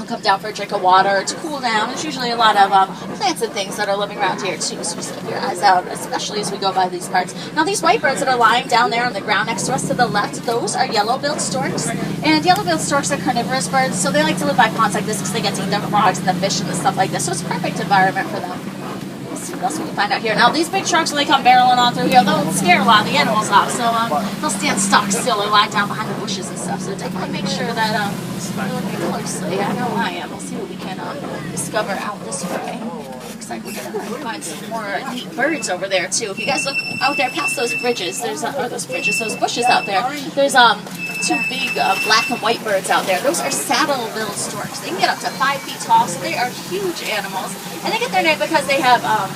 come down for a drink of water to cool down. There's usually a lot of plants and things that are living around here too, so just keep your eyes out, especially as we go by these parts. Now these white birds that are lying down there on the ground next to us to the left, those are yellow-billed storks. And yellow-billed storks are carnivorous birds, so they like to live by ponds like this because they get to eat the frogs and the fish and the stuff like this, so it's a perfect environment for them. Let's see what else we can find out here. Now these big trucks, when they come barreling on through here, they'll scare a lot of the animals off, so they'll stand stock still or lie down behind the bushes and stuff, so definitely make sure that we're looking closely. I know I am. We'll see what we can discover out this way. Looks like we're gonna find some more neat birds over there too. If you guys look out there past those bridges, there's those bushes out there. There's two big black and white birds out there. Those are saddle-billed storks. They can get up to 5 feet tall, so they are huge animals. And they get their name because they have a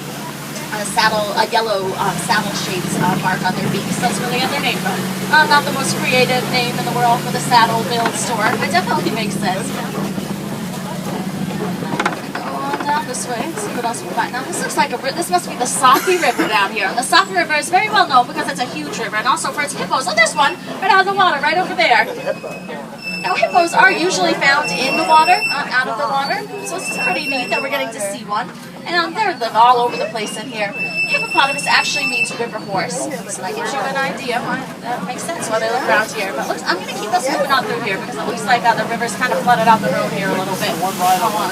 yellow saddle-shaped mark on their beaks. That's where they get their name from. Not the most creative name in the world for the saddle-billed stork, but definitely makes sense. Down this way and see what else we find. Now this looks like this must be the Safi River down here. And the Safi River is very well known because it's a huge river and also for its hippos. Oh, there's one right out of the water, right over there. Now hippos are usually found in the water, out of the water, so this is pretty neat that we're getting to see one. And they live all over the place in here. Hippopotamus actually means river horse, so that gives you an idea why that makes sense why they live around here. But I'm going to keep us moving on through here because it looks like the river's kind of flooded out the road here a little bit.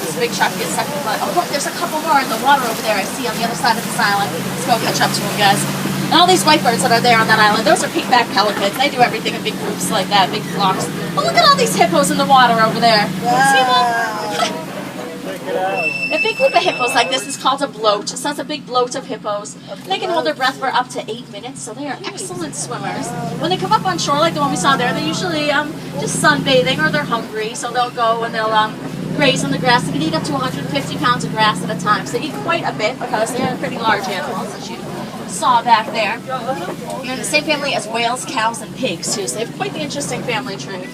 This big truck gets stuck in the flood. Oh look, there's a couple more in the water over there I see on the other side of this island. Let's go catch up to them, guys. And all these white birds that are there on that island, those are pink-backed pelicans. They do everything in big groups like that, big flocks. But look at all these hippos in the water over there. See them? A big group of hippos like this is called a bloat. So it's a big bloat of hippos. They can hold their breath for up to 8 minutes, so they are excellent swimmers. When they come up on shore, like the one we saw there, they're usually just sunbathing or they're hungry, so they'll go and they'll graze on the grass. They can eat up to 150 pounds of grass at a time, so they eat quite a bit because they're pretty large animals, as you saw back there. They're in the same family as whales, cows, and pigs, too, so they have quite the interesting family tree.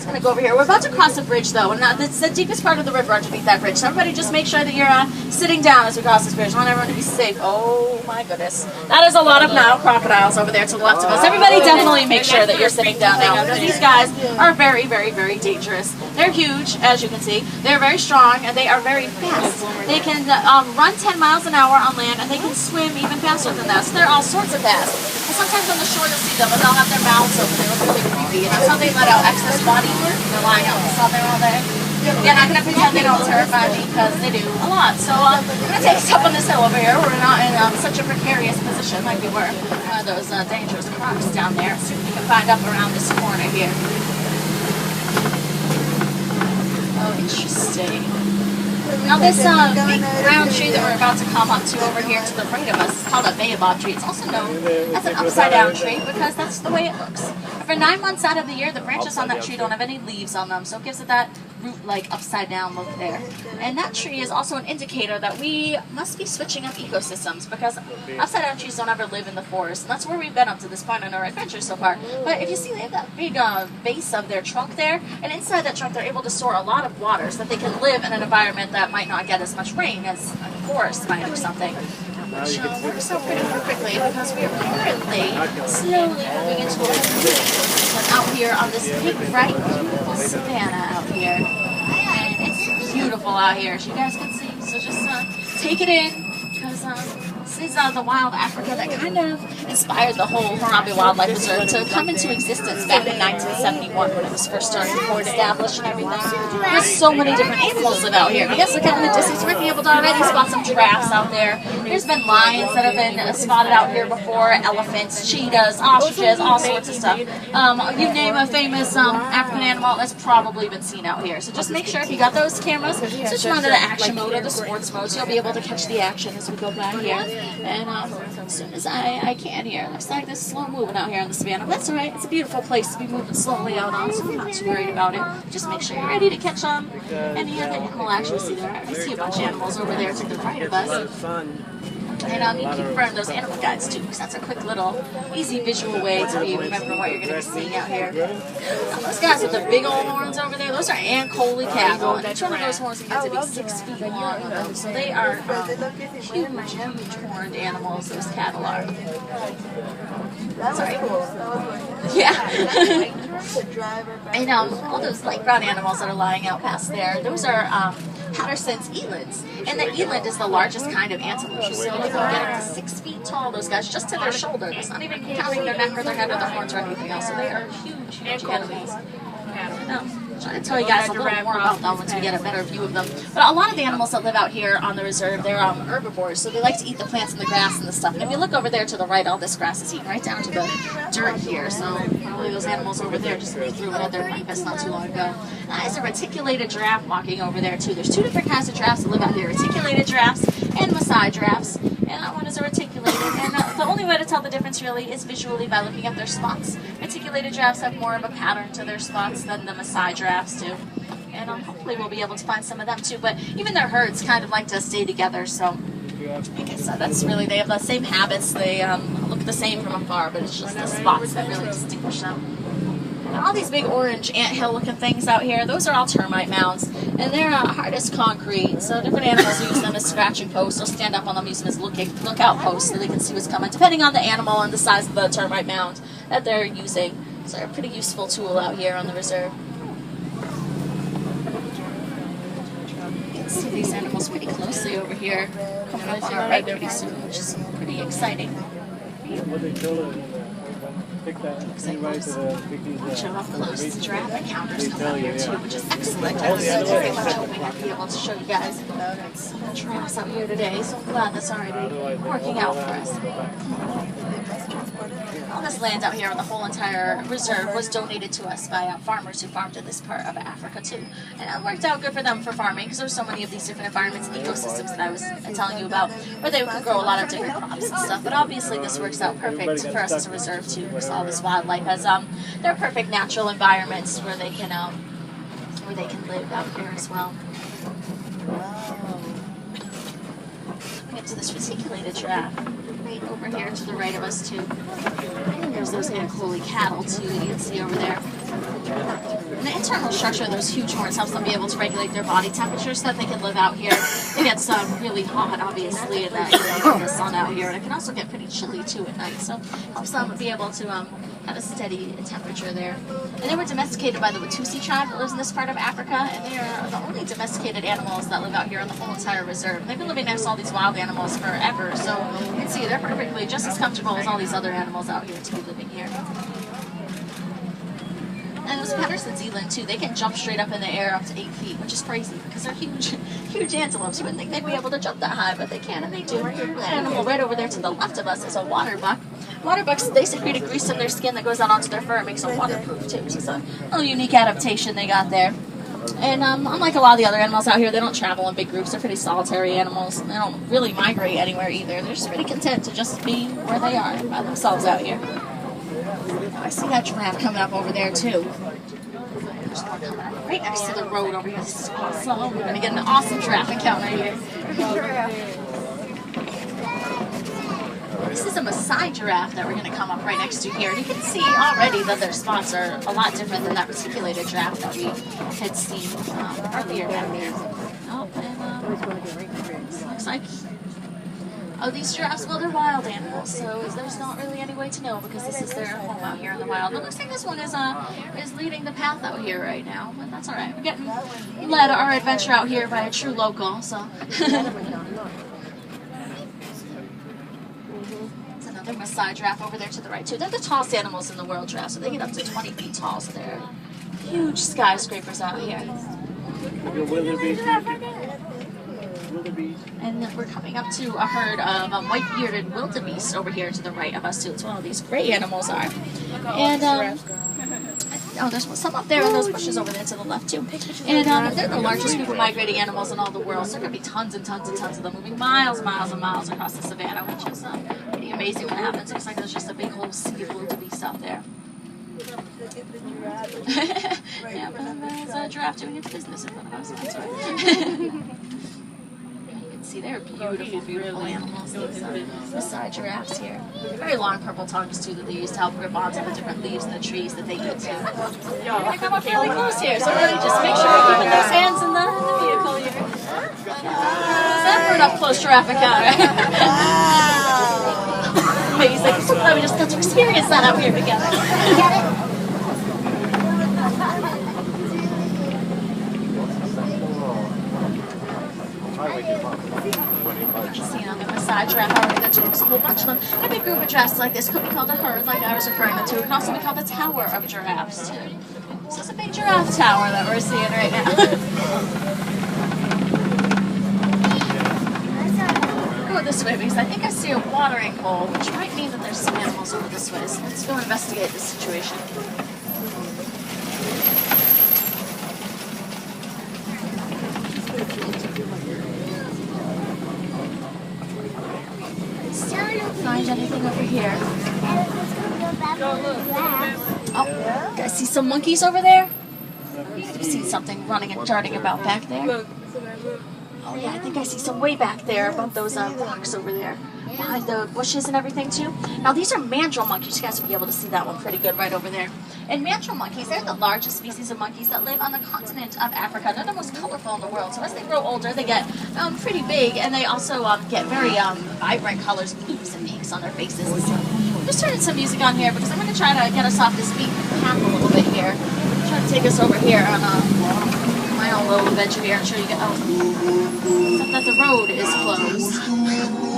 I'm going to go over here. We're about to cross a bridge, though, and it's the deepest part of the river underneath that bridge. So everybody just make sure that you're sitting down as we cross this bridge. I want everyone to be safe. Oh, my goodness. That is a lot of Nile crocodiles over there to the left of us. Everybody definitely make sure that you're sitting down now, because these guys are very, very, very dangerous. They're huge, as you can see. They're very strong, and they are very fast. They can run 10 miles an hour on land, and they can swim even faster than that. So they're all sorts of fast. And sometimes on the shore you'll see them, and they'll have their mouths open. They look really creepy, and that's how they let out excess body heat. They're lying out in the sun there all day. Yeah, not going to pretend they don't terrify me because they do a lot. So I'm going to take us up on this hill over here. We're not in such a precarious position like we were those dangerous crocs down there. See what we can find up around this corner here. Oh, interesting. Now this big round tree that we're about to come up to over here to the right of us is called a baobab tree. It's also known as an upside down tree because that's the way it looks. For 9 months out of the year, the branches on that tree don't have any leaves on them, so it gives it that root-like upside-down look there. And that tree is also an indicator that we must be switching up ecosystems because upside-down trees don't ever live in the forest. And that's where we've been up to this point in our adventure so far. But if you see, they have that big base of their trunk there, and inside that trunk, they're able to store a lot of water so that they can live in an environment that might not get as much rain as a forest might or something. Which works out pretty perfectly because we are currently slowly moving into a and out here on this big, bright, beautiful savanna out here. And it's beautiful out here, as you guys can see. So just take it in because this is the wild Africa that kind of inspired the whole Harambe Wildlife Reserve to come into existence back in 1971 when it was first started established and everything. There's so many different animals live out here. You guys look out in the distance, you might be able to already spot some giraffes out there. There's been lions that have been spotted out here before, elephants, cheetahs, ostriches, all sorts of stuff. You name a famous African animal that's probably been seen out here. So just make sure if you got those cameras, switch them onto the action mode or the sports mode so you'll be able to catch the action as we go by here. And as soon as I can here. Looks like there's slow moving out here on the savannah. But that's alright. It's a beautiful place to be moving slowly out on, so I'm not too worried about it. Just make sure you're ready to catch any other animal action. See there. I see a bunch of animals over there to the right of us. And you can confirm those animal guides too, because that's a quick little, easy visual way to be remembering what you're going to be seeing out here. Now, those guys with the big old horns over there, those are Ankole cattle, and each one of those horns can get to be 6 feet long. So they are huge horned animals. Those cattle are. Sorry. Yeah. And all those light brown animals that are lying out past there, those are Patterson's elands. And the eland is the largest kind of antelope. So they can get up to 6 feet tall, those guys, just to their shoulder. That's not even counting their neck or their head or their horns or anything else. So they are huge, huge animals. I'll tell you guys a little more about them once we get a better view of them. But a lot of the animals that live out here on the reserve, they're herbivores, so they like to eat the plants and the grass and the stuff. And if you look over there to the right, all this grass is eaten right down to the dirt here. So probably those animals over there just moved through and had their breakfast not too long ago. There's a reticulated giraffe walking over there too. There's 2 different kinds of giraffes that live out here: reticulated giraffes and Maasai giraffes. And that one is a reticulated. And the only way to tell the difference really is visually by looking at their spots. Reticulated giraffes have more of a pattern to their spots than the Maasai giraffes do. And hopefully we'll be able to find some of them too. But even their herds kind of like to stay together. So I guess that's really, they have the same habits. They look the same from afar, but it's just the spots that really distinguish them. And all these big orange anthill looking things out here, those are all termite mounds. And they're hard as concrete, so different animals use them as scratching posts. They'll stand up on them, use them as lookout posts so they can see what's coming, depending on the animal and the size of the termite mound that they're using. So they're a pretty useful tool out here on the reserve. You can see these animals pretty closely over here. Coming up on our right pretty soon, which is pretty exciting. Looks like we'll just watch them up close. The giraffe encounters coming up here too, which is excellent. I was very much hoping I'd be able to show you guys some of the giraffes out here today, so I'm glad that's already working out for us. All this land out here, the whole entire reserve, was donated to us by farmers who farmed in this part of Africa too. And it worked out good for them for farming because there's so many of these different environments and ecosystems that I was telling you about where they can grow a lot of different crops and stuff. But obviously this works out perfect for us as a reserve too, because all this wildlife has they're perfect natural environments where they can live out here as well. Coming up to this reticulated giraffe. Right over here to the right of us too. And there's those Ankoli cattle too that you can see over there. And the internal structure of those huge horns helps them be able to regulate their body temperature so that they can live out here. It gets really hot, obviously, in the sun out here, and it can also get pretty chilly too at night. So it helps them be able to have a steady temperature there. And they were domesticated by the Watusi tribe that lives in this part of Africa, and they are the only domesticated animals that live out here in the whole entire reserve. And they've been living next to all these wild animals forever, so you can see they're perfectly just as comfortable as all these other animals out here to be living here. And those Patterson's eland too, they can jump straight up in the air up to 8 feet, which is crazy because they're huge, huge antelopes. You wouldn't think they'd be able to jump that high, but they can, and they do. The animal right over there to the left of us is a water buck. Water bucks, they secrete a grease in their skin that goes out onto their fur and makes them waterproof too. So it's a little unique adaptation they got there. And unlike a lot of the other animals out here, they don't travel in big groups. They're pretty solitary animals. They don't really migrate anywhere either. They're just pretty content to just be where they are by themselves out here. I see that giraffe coming up over there too. There's one coming up right next to the road over here. This is awesome. We're going to get an awesome giraffe encounter here. This is a Maasai giraffe that we're going to come up right next to here. And you can see already that their spots are a lot different than that reticulated giraffe that we had seen earlier back there. Oh, and looks like... Oh, these giraffes, well, they're wild animals, so there's not really any way to know because this is their home out here in the wild. But it looks like this one is leading the path out here right now, but that's all right. We're getting led our adventure out here by a true local, so. It's another Maasai giraffe over there to the right, too. They're the tallest animals in the world, giraffes, so they get up to 20 feet tall, so they're huge skyscrapers out here. And we're coming up to a herd of white-bearded wildebeest over here to the right of us, too. It's one of these great animals are. And, oh, there's some up there in those bushes over there to the left, too. And they're the largest group of migrating animals in all the world. So there are going to be tons and tons and tons of them moving miles, miles, and miles across the savannah, which is pretty amazing when it happens. It looks like there's just a big whole sea of wildebeest out there. Yeah, but there's a giraffe doing its business in front of us. That's right. See, they're beautiful, beautiful animals, these Maasai giraffes here. Very long purple tongues, too, that they use to help grip onto the different leaves and the trees that they eat, too. We're going to come up fairly close here, so really just make sure we're keeping those hands in the vehicle here. That for an up-close giraffe encounter. Amazing. So glad we just got to experience that out here together. Get it? See, on the other side, giraffe already got you. There's a whole bunch of them. A big group of giraffes like this could be called a herd, like I was referring to. It can also be called a tower of giraffes, too. So it's a big giraffe tower that we're seeing right now. Go this way because I think I see a watering hole, which might mean that there's some animals over this way. So let's go investigate this situation. Find anything over here? Oh, I see some monkeys over there. I see something running and darting about back there. Oh yeah, I think I see some way back there above those rocks over there, behind the bushes and everything too. Now these are mandrill monkeys. You guys will be able to see that one pretty good right over there. And mandrill monkeys, they're the largest species of monkeys that live on the continent of Africa. They're the most colorful in the world. So as they grow older, they get pretty big, and they also get very vibrant colors, blues and pinks on their faces. So I'm just turning some music on here because I'm going to try to get us off this beaten path a little bit here. I'm trying to take us over here on my own little adventure here. I'm sure you get. Oh, except that the road is closed.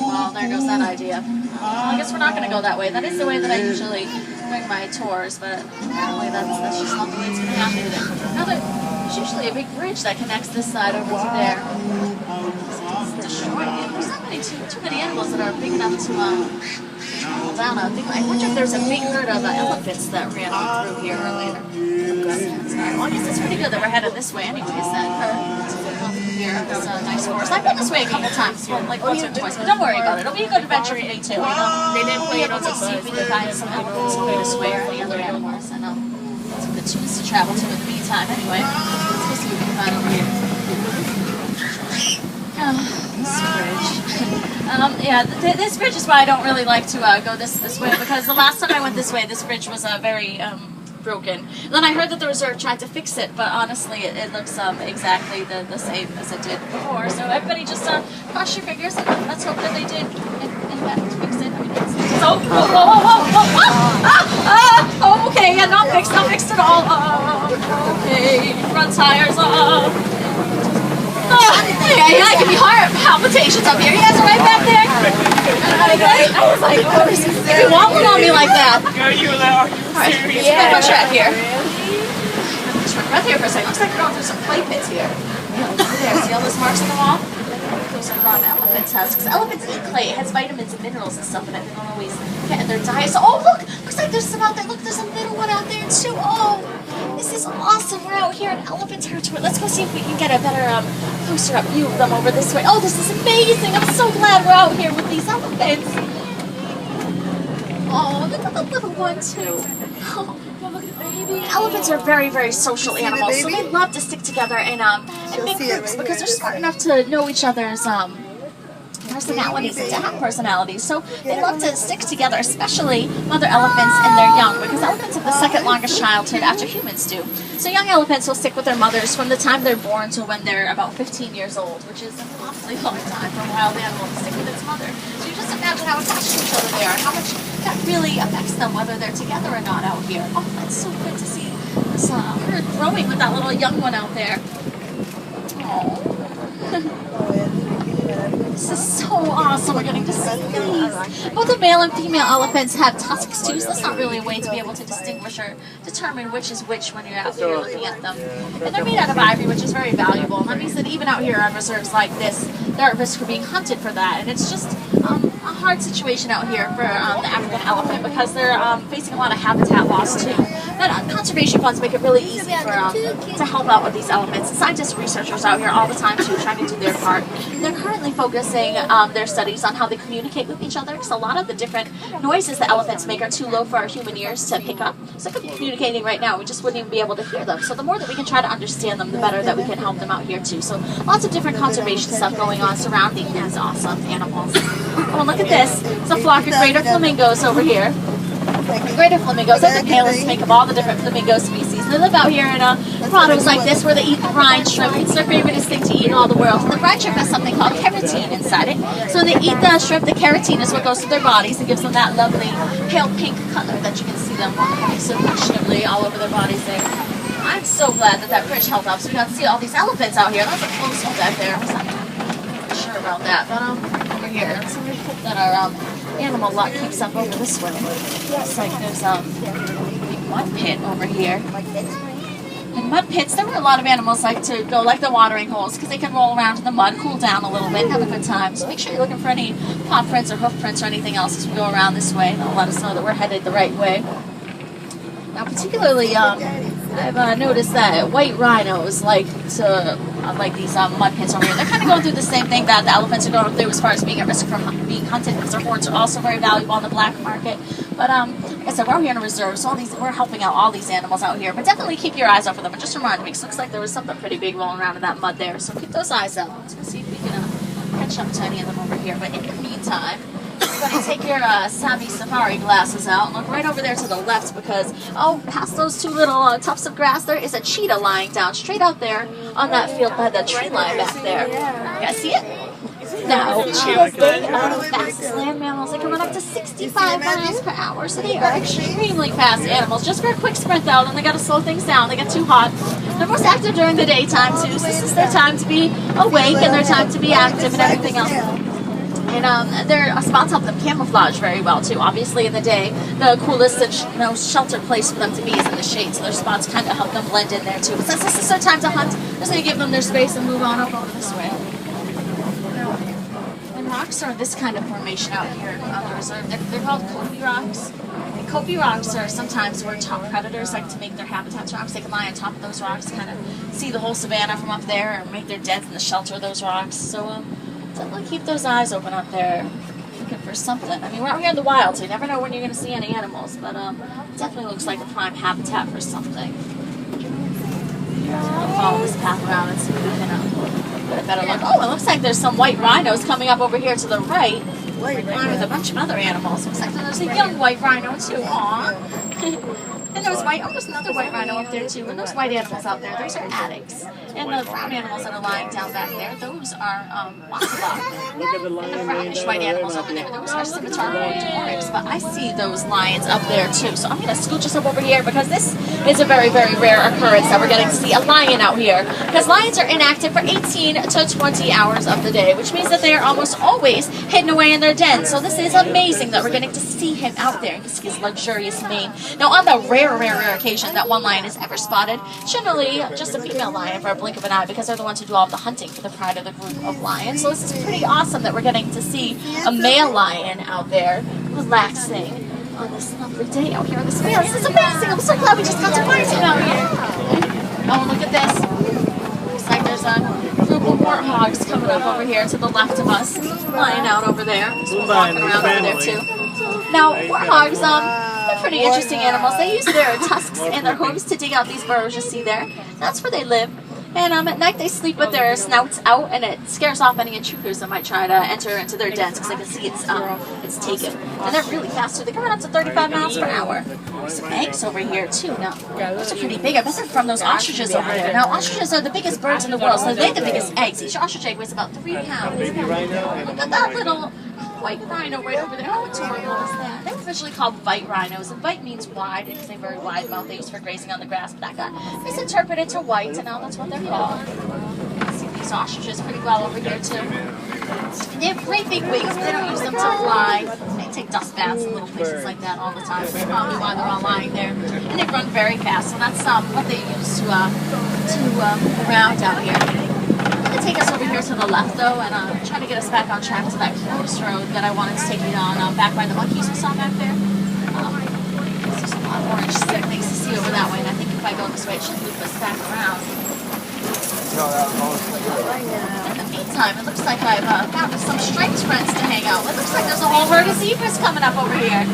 Well, there goes that idea. Well, I guess we're not going to go that way. That is the way that I usually bring my tours, but apparently that's just not the way it's going to happen today. Now there's usually a big bridge that connects this side over to there. It's destroyed. There's not too many animals that are big enough to travel down. I wonder if there's a big herd of elephants that ran on through here earlier. Well, I guess it's pretty good that we're headed this way anyways then. Here, this nice forest. I've been this way a couple times, like once or twice, but don't worry about it. It'll be a good adventure for me too. They didn't play able to see if we can find some elephants this way or any other animals. And some good tunes to travel to in the meantime anyway. Let's see what we can find over here. This bridge. Yeah, this bridge is why I don't really like to go this way, because the last time I went this way, this bridge was very broken. And then I heard that the reserve tried to fix it, but honestly, it looks exactly the same as it did before. So everybody just cross your fingers and let's hope that they did in fact fix it. I mean, oh, okay, yeah, not fixed at all. Okay, front tires. Yeah, it can be heart palpitations up here. You guys are right back there. I was like, oh, if you want one on me like that. Alright, let's go track here. Just right here for a second. Looks like we're going through some clay pits here. There, see all those marks on the wall? Those are elephant tusks. Elephants eat clay. It has vitamins and minerals and stuff in it. They don't always get in their diet. So, oh, look! Looks like there's some out there. Look, there's a middle one out there, too. Oh, this is awesome. We're out here in elephant territory. Let's go see if we can get a better, closer up view of them over this way. Oh, this is amazing. I'm so glad we're out here with these elephants. Oh, look at the little one, too. Oh, look at the baby. Elephants are very, very social animals, so they love to stick together in big groups because they're smart enough to know each other's personalities and to have personalities. So they love to stick together, especially mother elephants and their young, because elephants have the second longest childhood after humans do. So young elephants will stick with their mothers from the time they're born to when they're about 15 years old, which is an awfully long time for a wild animal to stick with its mother. So you just imagine how attached to each other they are, and how much that really affects them, whether they're together or not out here. Oh, that's so good to see this herd growing with that little young one out there. Oh. This is so awesome. We're getting to see these. Both the male and female elephants have tusks too, so that's not really a way to be able to distinguish or determine which is which when you're out there looking at them. And they're made out of ivory, which is very valuable. And that means that even out here on reserves like this, they're at risk for being hunted for that. And it's just a hard situation out here for the African elephant because they're facing a lot of habitat loss too. But conservation funds make it really easy for to help out with these elephants. Scientists and researchers out here all the time too, trying to do their part. And they're currently focusing their studies on how they communicate with each other, because a lot of the different noises that elephants make are too low for our human ears to pick up. So they could be communicating right now, we just wouldn't even be able to hear them. So the more that we can try to understand them, the better that we can help them out here too. So lots of different conservation stuff going on surrounding these awesome animals. Oh, and look at this. It's a flock of greater flamingos over here. Greater flamingos are the palest make of all the different flamingo species. They live out here in grottos like this where they eat brine shrimp. It's their favorite thing to eat in all the world. And the brine shrimp has something called keratin inside it. So when they eat the shrimp, the keratin is what goes through their bodies and gives them that lovely pale pink color that you can see them walking so fashionably all over their bodies there. I'm so glad that bridge held up so we got to see all these elephants out here. That's a close one back there. What's that? about that. But over here, so we hope that our animal luck keeps up over this way. Looks like there's a big mud pit over here. In mud pits, there were a lot of animals like to go like the watering holes because they can roll around in the mud, cool down a little bit, and have a good time. So make sure you're looking for any paw prints or hoof prints or anything else as we go around this way. That'll let us know that we're headed the right way. Now, particularly, I've noticed that white rhinos like to like these mud pits over here. They're kind of going through the same thing that the elephants are going through as far as being at risk from being hunted, because their horns are also very valuable on the black market. But like I said, we're here in a reserve, so we're helping out all these animals out here. But definitely keep your eyes out for them. And just remind me, 'cause it looks like there was something pretty big rolling around in that mud there. So keep those eyes out. Let's go see if we can catch up to any of them over here. But in the meantime, you're going to take your savvy safari glasses out and look right over there to the left, because past those two little tufts of grass, there is a cheetah lying down straight out there on that field by the tree line back there. You guys see it? Now, cheetahs, they are the fastest land mammals. They can run up to 65 miles per hour, so they are extremely fast animals. Just for a quick sprint, though, then they got to slow things down. They get too hot. They're most active during the daytime, too, so this is their time to be awake and their time to be active and everything else. And their spots help them camouflage very well, too. Obviously, in the day, the coolest and most sheltered place for them to be is in the shade, so their spots kind of help them blend in there, too. But since this is their time to hunt, just going to give them their space and move on up over this way. Rocks are this kind of formation out here on the reserve. They're called Kobe rocks. And Kobe rocks are sometimes where top predators like to make their habitats rocks. They can lie on top of those rocks, kind of see the whole savanna from up there, or make their dens in the shelter of those rocks. So definitely keep those eyes open up there, looking for something. I mean, we're out here in the wild, so you never know when you're going to see any animals, but it definitely looks like a prime habitat for something. I'll follow this path around and see if we can get a better look. Oh, it looks like there's some white rhinos coming up over here to the right. With a bunch of other animals. Looks like there's a young white rhino too. Aww. And there's another white rhino up there too. And those white animals out there, those are addicts. And the brown animals that are lying down back there, those are ocelot. And the brownish white animals over there, those are scimitar oryx. But I see those lions up there too. So I'm going to scooch us up over here, because this is a very, very rare occurrence that we're getting to see a lion out here. Because lions are inactive for 18 to 20 hours of the day, which means that they are almost always hidden away in their den. So this is amazing that we're getting to see him out there. You can see his luxurious mane. Now, on the rare occasion that one lion is ever spotted, generally just a female lion for a blink of an eye, because they're the ones who do all the hunting for the pride of the group of lions. So this is pretty awesome that we're getting to see a male lion out there relaxing on this lovely day out here in this field. This is amazing. I'm so glad we just got to find him out here. Oh, look at this. Looks like there's a group of warthogs coming up over here to the left of us, lying out over there. So we're walking around over there too. Now, warthogs, they're pretty interesting animals. They use their tusks and their hooves to dig out these burrows you see there. That's where they live. And at night they sleep with their snouts out, and it scares off any intruders that might try to enter into their dens, because they can see it's taken. And they're really fast too. They can run up to 35 miles per hour. There's some eggs over here too. Now, those are pretty big. I bet they're from those ostriches over there. Now, ostriches are the biggest birds in the world, so they lay the biggest eggs. Each ostrich egg weighs about 3 pounds. Look at that little white rhino right over there. How adorable is that? They were originally called white rhinos, and white means wide, because they have very wide mouth they use for grazing on the grass, but that got misinterpreted to white, and now that's what they're called. You can see these ostriches pretty well over here too. They have great big wings, but they don't use them to fly. They take dust baths in little places like that all the time. That's probably why they're all lying there. And they run very fast, so that's what they use to move around out here. Take us over here to the left though, and try to get us back on track to that close road that I wanted to take you on, back by the monkeys we saw back there. There's a lot of orange things to see over that way, and I think if I go this way it should loop us back around. In the meantime, it looks like I've found some striped friends to hang out with. It looks like there's a whole herd of zebras coming up over here.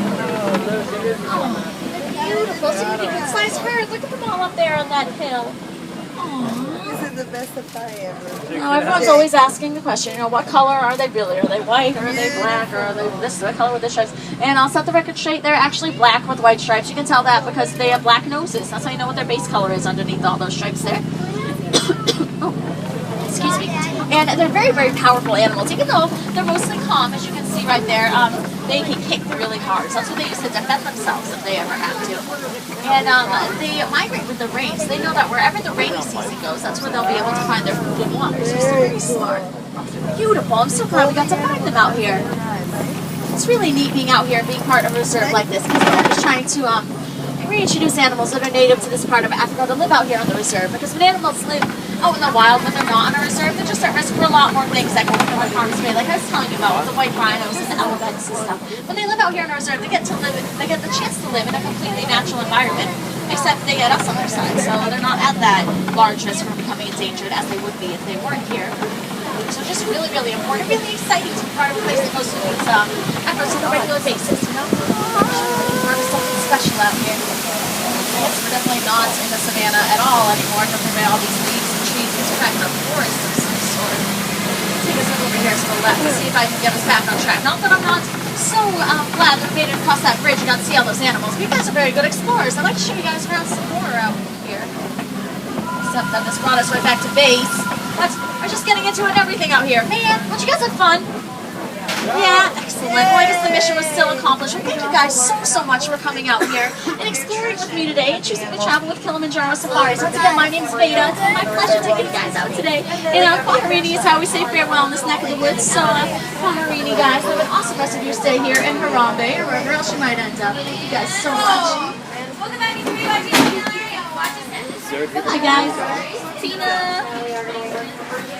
Oh, they're beautiful. So many good sized herds. Look at them all up there on that hill. This is the best safari ever. Now, everyone's always asking the question, what color are they really? Are they white, or are they black, or are they what color with the stripes? And I'll set the record straight, they're actually black with white stripes. You can tell that because they have black noses. That's how you know what their base color is underneath all those stripes there. Oh, excuse me. And they're very, very powerful animals. Even though they're mostly calm, as you can see right there, they can kick really hard. So that's what they use to defend themselves if they ever have to. And they migrate with the rain. So they know that wherever the rainy season goes, that's where they'll be able to find their food and water. So they're very smart. Beautiful. I'm so glad we got to find them out here. It's really neat being out here and being part of a reserve like this, because we're just trying to reintroduce animals that are native to this part of Africa to live out here on the reserve. Because when animals live out in the wild, when they're not on a reserve, they're just at risk for a lot more things that can come harm's way. Like I was telling you about with the white rhinos and the elephants and stuff. When they live out here on a reserve, they get the chance to live in a completely natural environment, except they get us on their side, so they're not at that large risk for becoming endangered as they would be if they weren't here. So just really, really important, really exciting to be part of a place that goes through these efforts on a regular basis, you know? There's something special out here. I guess we're definitely not in the savannah at all anymore, nothing but all these leaves and trees. These are back in a forest of some sort. Take us over here to the left and see if I can get us back on track. Not that I'm not so glad that we made it across that bridge and got to see all those animals. But you guys are very good explorers. I'd like to show you guys around some more out here. Except that this brought us right back to base. But we're just getting into it and everything out here. Man, don't you guys have fun? Yeah, excellent. Well, I guess the mission was still accomplished. Well, thank you guys so much for coming out here and exploring with me today and choosing to travel with Kilimanjaro Safaris. Once again, my name's Veda. It's been my pleasure taking you guys out today. And Kwahariini is how we say farewell in this neck of the woods. So, Kwahariini, guys, have an awesome rest of your stay here in Harambe or wherever else you might end up. Thank you guys so much. Bye, guys. Tina.